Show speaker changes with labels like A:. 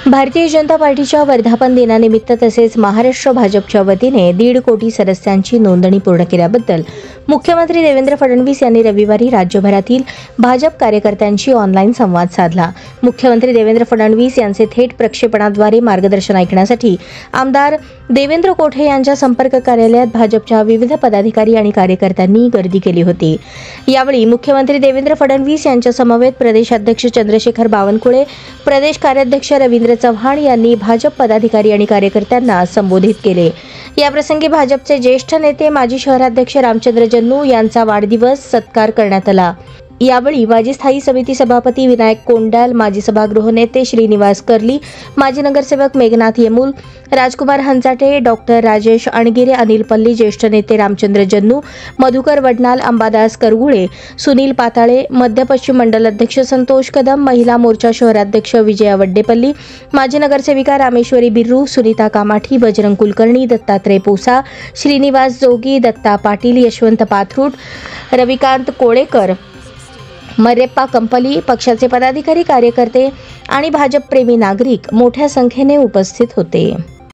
A: भारतीय जनता पार्टीच्या वर्धापन दिनानिमित्त तसेच महाराष्ट्र भाजपच्या वतीने 1.5 कोटी सदस्यांची नोंदणी पूर्ण केल्याबद्दल मुख्यमंत्री देवेंद्र फडणवीस यांनी रविवारी राज्यभरातील भाजप कार्यकर्त्यांशी ऑनलाईन संवाद साधला। मुख्यमंत्री देवेंद्र फडणवीस यांचे थेट प्रक्षेपणाद्वारे मार्गदर्शन ऐकण्यासाठी आमदार देवेंद्र कोठे यांच्या संपर्क कार्यालयात भाजपच्या विविध पदाधिकारी आणि कार्यकर्त्यांनी गर्दी केली होती। यावेळी मुख्यमंत्री देवेंद्र फडणवीस यांच्या समवेत प्रदेशाध्यक्ष चंद्रशेखर बावनकुळे, प्रदेश कार्याध्यक्ष रवींद्र चव्हाण यांनी भाजप पदाधिकारी आणि कार्यकर्त्यांना संबोधित केले। याप्रसंगी भाजपचे ज्येष्ठ नेते माजी शहराध्यक्ष रामचंद्र जन्नू यांचा वाढदिवस सत्कार करण्यात आला। यावेळी माजी स्थायी समिती सभापती विनायक कोंडाल, माजी सभागृह नेते श्रीनिवास कर्ली, माजी नगरसेवक मेघनाथ येमूल, राजकुमार हंचाटे, डॉक्टर राजेश अणगिरे, अनिल पल्ली, ज्येष्ठ नेते रामचंद्र जन्नू, मधुकर वडनाल, अंबादास करगुळे, सुनील पाताळे, मध्य पश्चिम मंडल अध्यक्ष संतोष कदम, महिला मोर्चा शहराध्यक्ष विजया वड्डेपल्ली, माजी नगरसेविका रामेश्वरी बिर्रू, सुनीता कामाठी, बजरंग कुलकर्णी, दत्तात्रय पोसा, श्रीनिवास जोगी, दत्ता पाटील, यशवंत पाथरूट, रविकांत कोळेकर, मरेप्पा कंपली, पक्षाचे पदाधिकारी, कार्यकर्ते आणि भाजप प्रेमी नागरिक मोठ्या संख्येने उपस्थित होते।